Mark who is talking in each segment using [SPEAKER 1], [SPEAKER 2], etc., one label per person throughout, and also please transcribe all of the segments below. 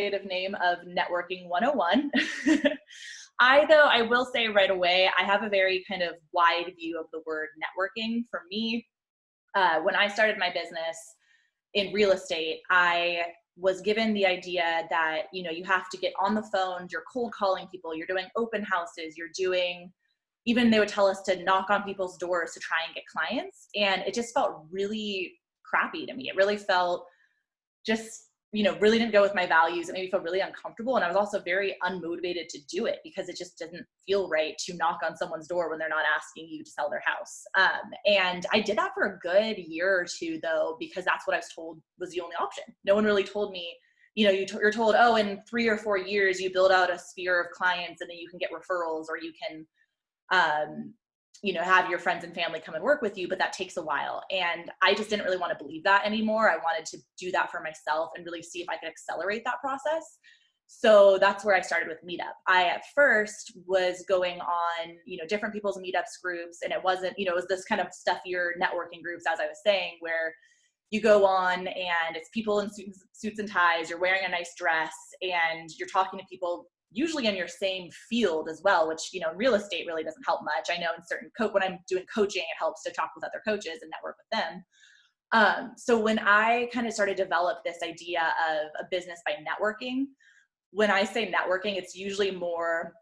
[SPEAKER 1] creative name of Networking 101. I will say right away, I have a very kind of wide view of the word networking. For me, when I started my business in real estate, I was given the idea that, you have to get on the phone, you're cold calling people, you're doing open houses, even they would tell us to knock on people's doors to try and get clients. And it just felt really crappy to me. It really felt just, really didn't go with my values. It made me feel really uncomfortable. And I was also very unmotivated to do it because it just didn't feel right to knock on someone's door when they're not asking you to sell their house. And I did that for a good year or two though, because that's what I was told was the only option. No one really told me, you're told, oh, in 3 or 4 years, you build out a sphere of clients and then you can get referrals, or you can, have your friends and family come and work with you, but that takes a while. And I just didn't really want to believe that anymore. I wanted to do that for myself and really see if I could accelerate that process. So that's where I started with Meetup. I, at first, was going on, different people's meetups groups. And it wasn't, it was this kind of stuffier networking groups, as I was saying, where you go on and it's people in suits and ties, you're wearing a nice dress, and you're talking to people usually in your same field as well, which, real estate really doesn't help much. I know in certain when I'm doing coaching, it helps to talk with other coaches and network with them. So when I kind of started to develop this idea of a business by networking, when I say networking, it's usually more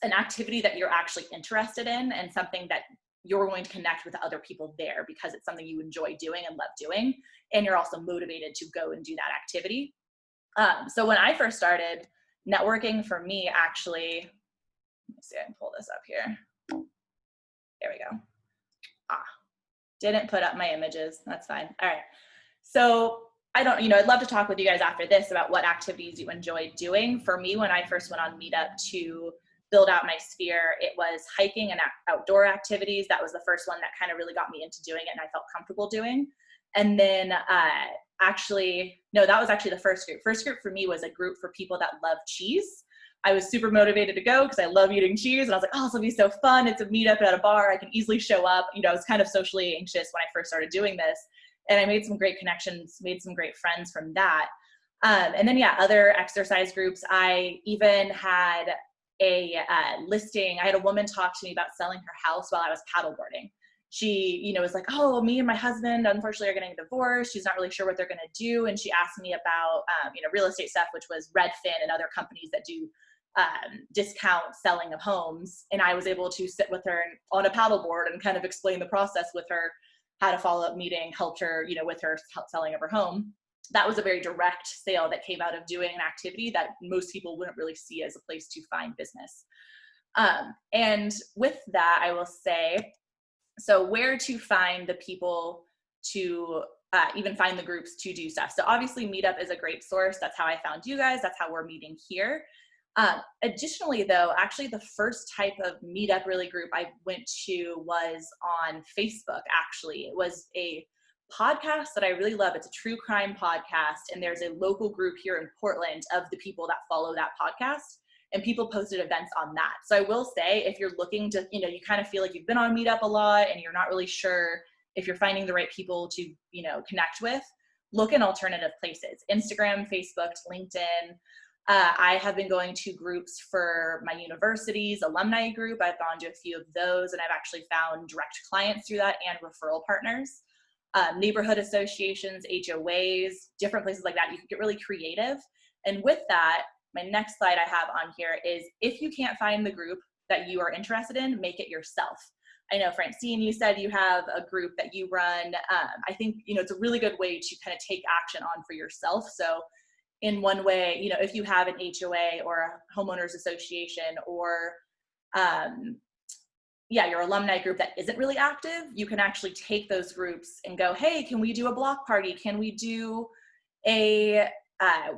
[SPEAKER 1] an activity that you're actually interested in and something that you're going to connect with other people there because it's something you enjoy doing and love doing. And you're also motivated to go and do that activity. So when I first started, networking for me, actually, let me see, I can pull this up here. There we go. Didn't put up my images. That's fine. All right. So I'd love to talk with you guys after this about what activities you enjoy doing. For me, when I first went on Meetup to build out my sphere, it was hiking and outdoor activities. That was the first one that kind of really got me into doing it and I felt comfortable doing. And then that was actually the first group. First group for me was a group for people that love cheese. I was super motivated to go because I love eating cheese. And I was like, oh, this will be so fun. It's a meetup at a bar. I can easily show up. I was kind of socially anxious when I first started doing this. And I made some great connections, made some great friends from that. And then, other exercise groups. I even had a listing. I had a woman talk to me about selling her house while I was paddleboarding. She, was like, oh, me and my husband, unfortunately, are getting a divorce. She's not really sure what they're going to do. And she asked me about, real estate stuff, which was Redfin and other companies that do discount selling of homes. And I was able to sit with her on a paddleboard and kind of explain the process with her, had a follow-up meeting, helped her, with her selling of her home. That was a very direct sale that came out of doing an activity that most people wouldn't really see as a place to find business. And with that, I will say, so where to find the people to even find the groups to do stuff. So obviously Meetup is a great source. That's how I found you guys. That's how we're meeting here. Additionally though, actually the first type of Meetup really group I went to was on Facebook. Actually, it was a podcast that I really love. It's a true crime podcast. And there's a local group here in Portland of the people that follow that podcast. And people posted events on that. So I will say, if you're looking to, you kind of feel like you've been on Meetup a lot and you're not really sure if you're finding the right people to, connect with, look in alternative places. Instagram, Facebook, LinkedIn. I have been going to groups for my university's alumni group. I've gone to a few of those and I've actually found direct clients through that and referral partners. Neighborhood associations, HOAs, different places like that. You can get really creative. And with that, my next slide I have on here is, if you can't find the group that you are interested in, make it yourself. I know, Francine, you said you have a group that you run. I think, it's a really good way to kind of take action on for yourself. So in one way, if you have an HOA or a homeowners association or, your alumni group that isn't really active, you can actually take those groups and go, hey, can we do a block party? Can we do a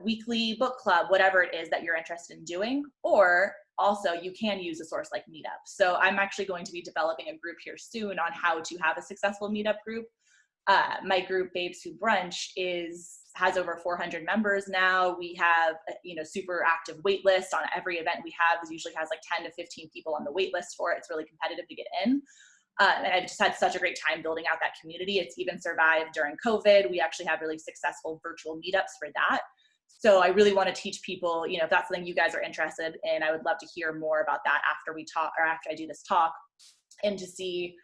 [SPEAKER 1] weekly book club, whatever it is that you're interested in doing? Or also you can use a source like Meetup. So I'm actually going to be developing a group here soon on how to have a successful Meetup group. My group, Babes Who Brunch, has over 400 members now. We have, super active wait list on every event we have. It usually has like 10 to 15 people on the wait list for it. It's really competitive to get in. And I've just had such a great time building out that community. It's even survived during COVID. We actually have really successful virtual meetups for that. So I really want to teach people, if that's something you guys are interested in, I would love to hear more about that after we talk, or after I do this talk, and to see,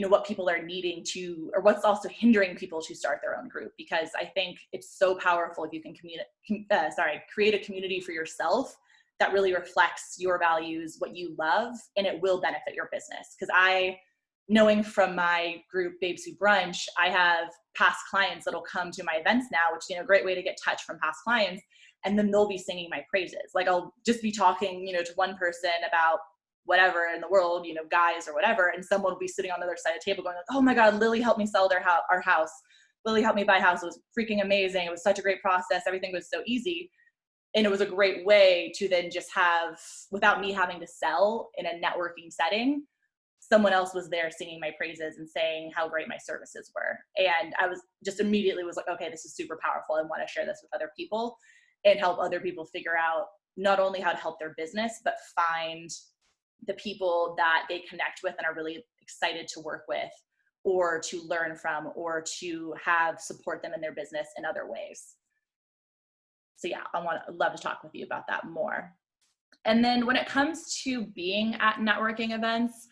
[SPEAKER 1] what people are needing to, or what's also hindering people to start their own group. Because I think it's so powerful if you can create a community for yourself that really reflects your values, what you love, and it will benefit your business. Because knowing from my group, Babe Soup Brunch, I have past clients that'll come to my events now, which is a great way to get touch from past clients. And then they'll be singing my praises. Like I'll just be talking, to one person about whatever in the world, guys or whatever. And someone will be sitting on the other side of the table going like, oh my God, Lily helped me sell our house. Lily helped me buy a house. It was freaking amazing. It was such a great process. Everything was so easy. And it was a great way to then just have, without me having to sell in a networking setting, someone else was there singing my praises and saying how great my services were. And I was just immediately was like, okay, this is super powerful. I want to share this with other people and help other people figure out not only how to help their business, but find the people that they connect with and are really excited to work with, or to learn from, or to have support them in their business in other ways. So yeah, I'd love to talk with you about that more. And then when it comes to being at networking events,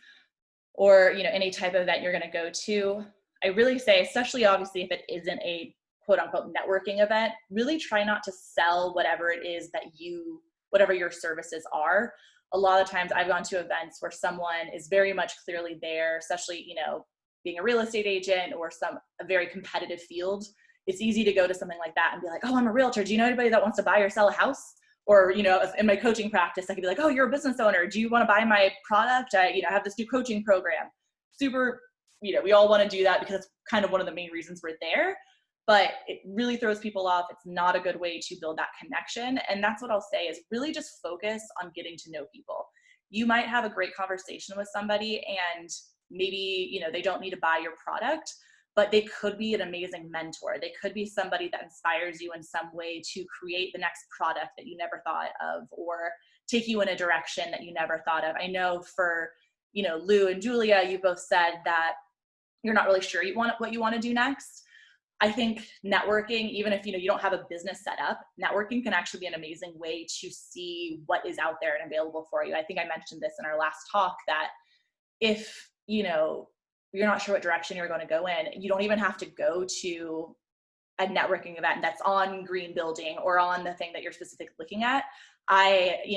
[SPEAKER 1] or any type of event you're going to go to, I really say, especially obviously if it isn't a quote unquote networking event, really try not to sell whatever it is whatever your services are. A lot of times I've gone to events where someone is very much clearly there, especially, being a real estate agent or a very competitive field. It's easy to go to something like that and be like, oh, I'm a realtor. Do you know anybody that wants to buy or sell a house? Or, in my coaching practice, I could be like, oh, you're a business owner. Do you want to buy my product? I have this new coaching program. Super, we all want to do that because it's kind of one of the main reasons we're there. But it really throws people off. It's not a good way to build that connection. And that's what I'll say is really just focus on getting to know people. You might have a great conversation with somebody and maybe, they don't need to buy your product, but they could be an amazing mentor. They could be somebody that inspires you in some way to create the next product that you never thought of, or take you in a direction that you never thought of. I know for, Lou and Julia, you both said that you're not really sure what you want to do next. I think networking, even if, you don't have a business set up, networking can actually be an amazing way to see what is out there and available for you. I think I mentioned this in our last talk, that if, you're not sure what direction you're going to go in, you don't even have to go to a networking event that's on Green Building or on the thing that you're specifically looking at.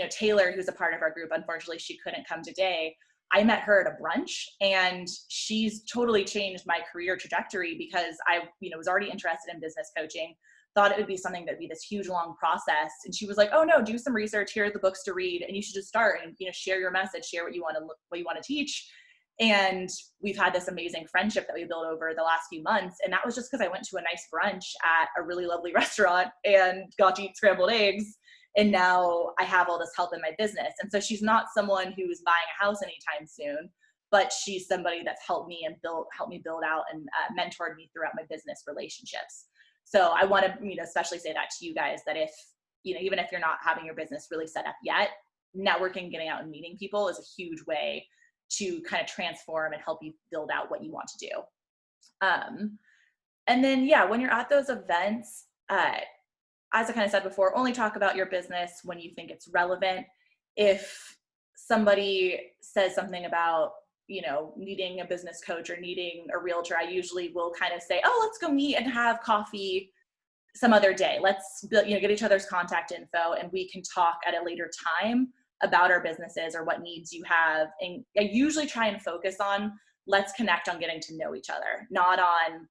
[SPEAKER 1] Taylor, who's a part of our group, unfortunately, she couldn't come today. I met her at a brunch, and she's totally changed my career trajectory because I, was already interested in business coaching, thought it would be something that'd be this huge, long process. And she was like, oh no, do some research. Here are the books to read, and you should just start and, share your message, share what you want to teach. And we've had this amazing friendship that we built over the last few months. And that was just because I went to a nice brunch at a really lovely restaurant and got to eat scrambled eggs. And now I have all this help in my business. And so she's not someone who's buying a house anytime soon, but she's somebody that's helped me build out and mentored me throughout my business relationships. So I want to, especially say that to you guys, that if, even if you're not having your business really set up yet, networking, getting out and meeting people is a huge way to kind of transform and help you build out what you want to do. And then, when you're at those events, as I kind of said before, only talk about your business when you think it's relevant. If somebody says something about, needing a business coach or needing a realtor, I usually will kind of say, oh, let's go meet and have coffee some other day. Let's get each other's contact info, and we can talk at a later time about our businesses or what needs you have. And I usually try and focus on, let's connect on getting to know each other, not on,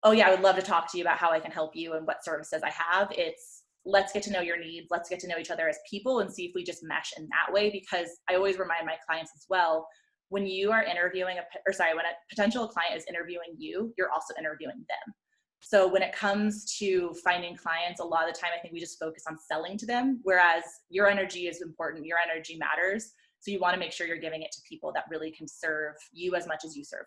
[SPEAKER 1] oh yeah, I would love to talk to you about how I can help you and what services I have. It's, let's get to know your needs. Let's get to know each other as people and see if we just mesh in that way. Because I always remind my clients as well, when you are interviewing when a potential client is interviewing you, you're also interviewing them. So when it comes to finding clients, a lot of the time, I think we just focus on selling to them, whereas your energy is important. Your energy matters. So you want to make sure you're giving it to people that really can serve you as much as you serve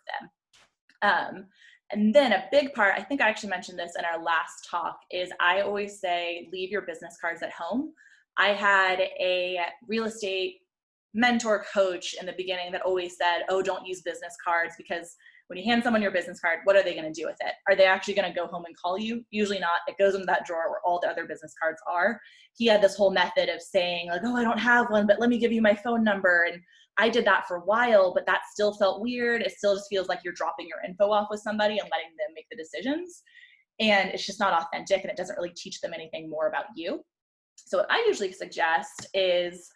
[SPEAKER 1] them. And then a big part, I think I actually mentioned this in our last talk, is I always say, leave your business cards at home. I had a real estate mentor coach in the beginning that always said, oh, don't use business cards, because when you hand someone your business card, what are they going to do with it? Are they actually going to go home and call you? Usually not. It goes into that drawer where all the other business cards are. He had this whole method of saying like, oh, I don't have one, but let me give you my phone number. And I did that for a while, but that still felt weird. It still just feels like you're dropping your info off with somebody and letting them make the decisions. And it's just not authentic, and it doesn't really teach them anything more about you. So what I usually suggest is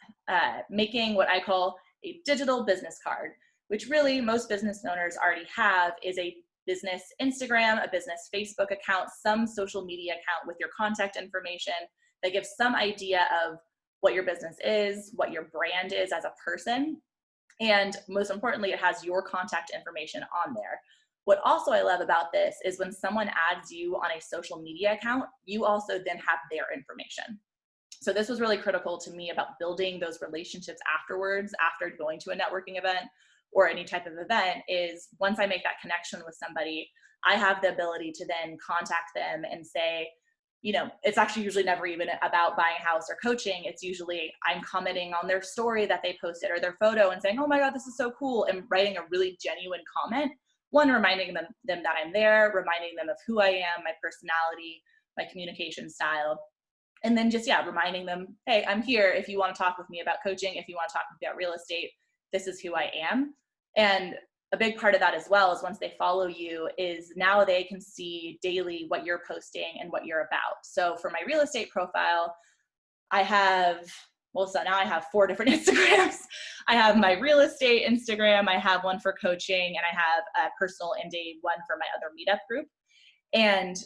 [SPEAKER 1] making what I call a digital business card, which really most business owners already have, is a business Instagram, a business Facebook account, some social media account with your contact information that gives some idea of what your business is, what your brand is as a person. And most importantly, it has your contact information on there. What also I love about this is when someone adds you on a social media account, you also then have their information. So this was really critical to me about building those relationships afterwards, after going to a networking event or any type of event, is once I make that connection with somebody, I have the ability to then contact them and say, you know, it's actually usually never even about buying a house or coaching. It's usually I'm commenting on their story that they posted or their photo and saying, oh my God, this is so cool, and writing a really genuine comment. One, reminding them that I'm there, reminding them of who I am, my personality, my communication style. And then just, reminding them, hey, I'm here if you want to talk with me about coaching, if you want to talk with me about real estate, this is who I am. And a big part of that as well is once they follow you is now they can see daily what you're posting and what you're about. So for my real estate profile, I have, so now I have 4 different Instagrams. I have my real estate Instagram, I have one for coaching, and I have a personal and a one for my other meetup group. And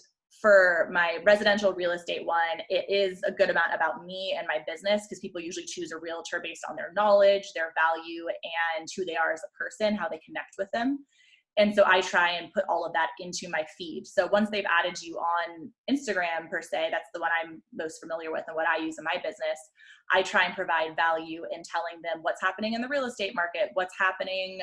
[SPEAKER 1] for my residential real estate one, it is a good amount about me and my business, because people usually choose a realtor based on their knowledge, their value, and who they are as a person, how they connect with them. And so I try and put all of that into my feed. So once they've added you on Instagram per se, that's the one I'm most familiar with and what I use in my business, I try and provide value in telling them what's happening in the real estate market, what's happening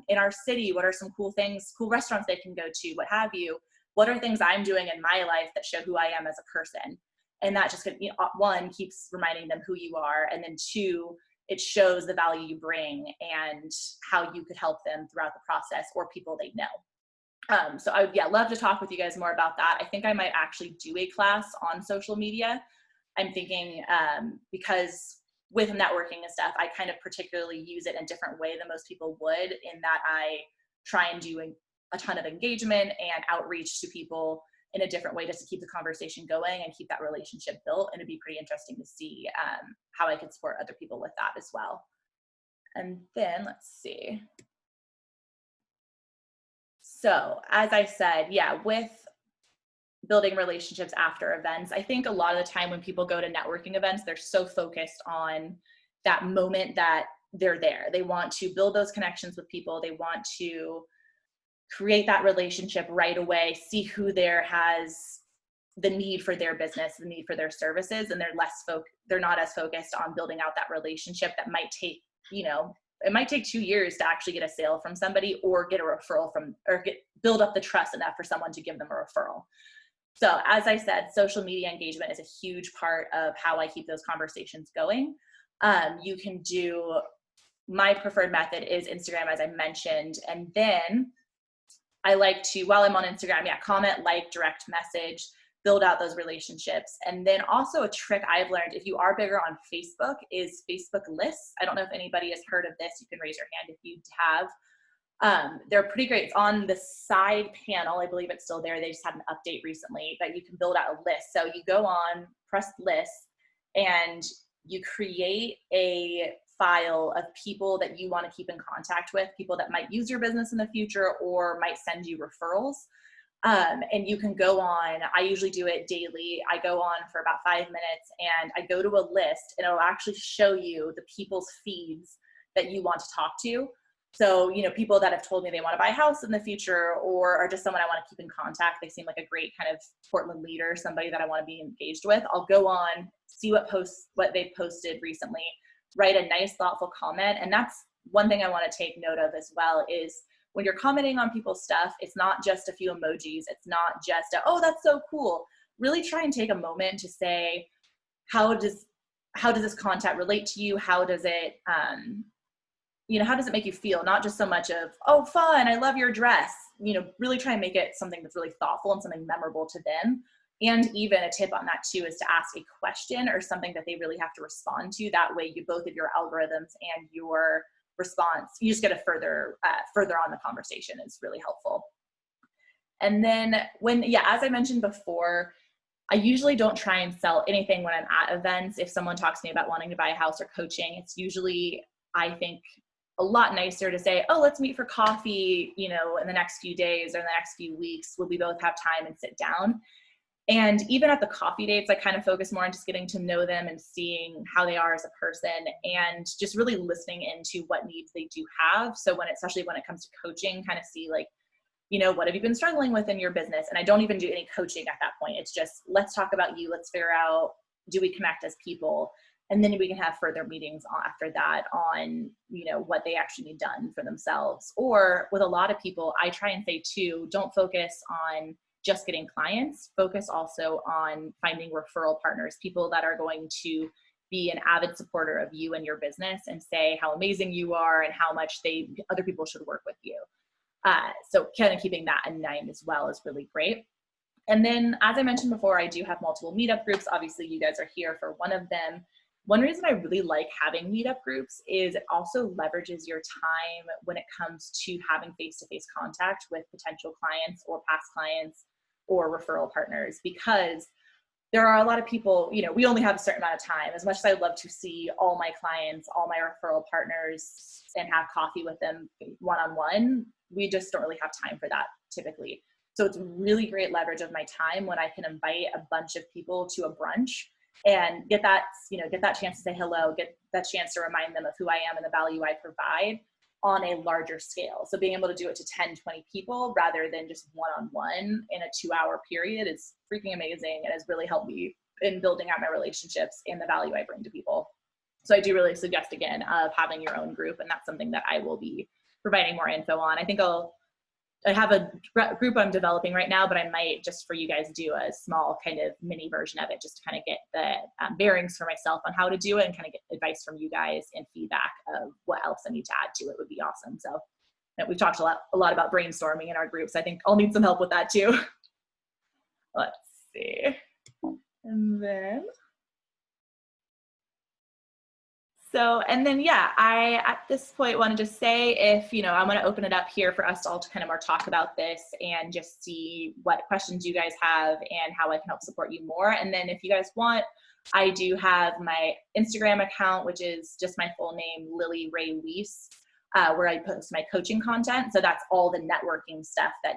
[SPEAKER 1] in our city, what are some cool things, cool restaurants they can go to, what have you. What are things I'm doing in my life that show who I am as a person? And that just, one, keeps reminding them who you are. And then 2, it shows the value you bring and how you could help them throughout the process or people they know. So I would, love to talk with you guys more about that. I think I might actually do a class on social media. I'm thinking because with networking and stuff, I kind of particularly use it in a different way than most people would, in that I try and do a ton of engagement and outreach to people in a different way just to keep the conversation going and keep that relationship built. And it'd be pretty interesting to see how I could support other people with that as well. And then let's see. So as I said, with building relationships after events, I think a lot of the time when people go to networking events, they're so focused on that moment that they're there. They want to build those connections with people. They want to create that relationship right away, see who there has the need for their business, the need for their services, and they're not as focused on building out that relationship that might take, it might take 2 years to actually get a sale from somebody or get a referral build up the trust enough for someone to give them a referral. So as I said, social media engagement is a huge part of how I keep those conversations going. You can do, my preferred method is Instagram, as I mentioned, and then I like to, while I'm on Instagram, comment, like, direct message, build out those relationships. And then also a trick I've learned, if you are bigger on Facebook, is Facebook lists. I don't know if anybody has heard of this. You can raise your hand if you have. They're pretty great. It's on the side panel. I believe it's still there. They just had an update recently, but you can build out a list. So you go on, press lists, and you create a file of people that you want to keep in contact with, people that might use your business in the future or might send you referrals. And you can go on, I usually do it daily. I go on for about 5 minutes and I go to a list, and it'll actually show you the people's feeds that you want to talk to. So, people that have told me they want to buy a house in the future or are just someone I want to keep in contact. They seem like a great kind of Portland leader, somebody that I want to be engaged with. I'll go on, see what they've posted recently, write a nice, thoughtful comment. And that's one thing I want to take note of as well, is when you're commenting on people's stuff, it's not just a few emojis. It's not just oh, that's so cool. Really try and take a moment to say, how does this content relate to you? How does it, how does it make you feel? Not just so much of, oh, fun, I love your dress, really try and make it something that's really thoughtful and something memorable to them. And even a tip on that too is to ask a question or something that they really have to respond to. That way both of your algorithms and your response, you just get a further on the conversation. Is really helpful. And then as I mentioned before, I usually don't try and sell anything when I'm at events. If someone talks to me about wanting to buy a house or coaching, it's usually, I think, a lot nicer to say, oh, let's meet for coffee, in the next few days or in the next few weeks. Will we both have time and sit down? And even at the coffee dates, I kind of focus more on just getting to know them and seeing how they are as a person and just really listening into what needs they do have. So especially when it comes to coaching, kind of see like, what have you been struggling with in your business? And I don't even do any coaching at that point. It's just, let's talk about you. Let's figure out, do we connect as people? And then we can have further meetings after that on, what they actually need done for themselves. Or with a lot of people, I try and say too, don't focus on just getting clients, focus also on finding referral partners, people that are going to be an avid supporter of you and your business and say how amazing you are and how much other people should work with you. So kind of keeping that in mind as well is really great. And then, as I mentioned before, I do have multiple meetup groups. Obviously, you guys are here for one of them. One reason I really like having meetup groups is it also leverages your time when it comes to having face-to-face contact with potential clients or past clients or referral partners, because there are a lot of people, we only have a certain amount of time. As much as I'd love to see all my clients, all my referral partners and have coffee with them one-on-one, we just don't really have time for that typically. So it's really great leverage of my time when I can invite a bunch of people to a brunch and get that chance to say hello, get that chance to remind them of who I am and the value I provide on a larger scale. So being able to do it to 10, 20 people rather than just one-on-one in a 2-hour period is freaking amazing and has really helped me in building out my relationships and the value I bring to people. So I do really suggest, again, of having your own group, and that's something that I will be providing more info on. I think I have a group I'm developing right now, but I might just for you guys do a small kind of mini version of it just to kind of get the bearings for myself on how to do it and kind of get advice from you guys and feedback of what else I need to add to it would be awesome. So we've talked a lot about brainstorming in our groups. I think I'll need some help with that too. Let's see. And then I, at this point, want to just say if, I'm going to open it up here for us all to kind of more talk about this and just see what questions you guys have and how I can help support you more. And then if you guys want, I do have my Instagram account, which is just my full name, Lily Ray Weiss, where I post my coaching content. So that's all the networking stuff that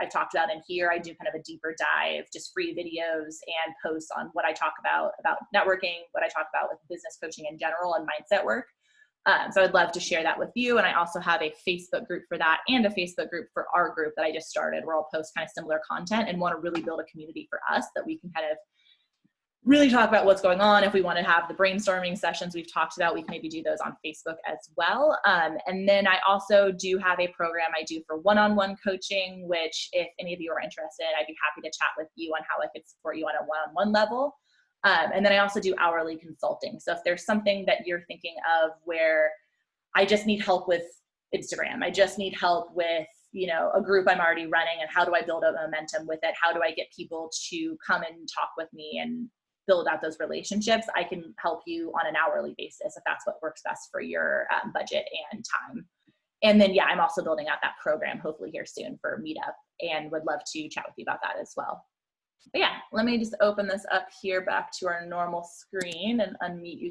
[SPEAKER 1] I've talked about in here. I do kind of a deeper dive, just free videos and posts on what I talk about networking, what I talk about with business coaching in general and mindset work. So I'd love to share that with you. And I also have a Facebook group for that and a Facebook group for our group that I just started where I'll post kind of similar content and want to really build a community for us that we can kind of really talk about what's going on. If we want to have the brainstorming sessions we've talked about, we can maybe do those on Facebook as well. And then I also do have a program I do for one-on-one coaching, which if any of you are interested, I'd be happy to chat with you on how I could support you on a one-on-one level. And then I also do hourly consulting. So if there's something that you're thinking of where I just need help with Instagram, I just need help with a group I'm already running, and how do I build up momentum with it? How do I get people to come and talk with me and build out those relationships? I can help you on an hourly basis if that's what works best for your budget and time. And then, I'm also building out that program hopefully here soon for Meetup and would love to chat with you about that as well. But let me just open this up here back to our normal screen and unmute you guys.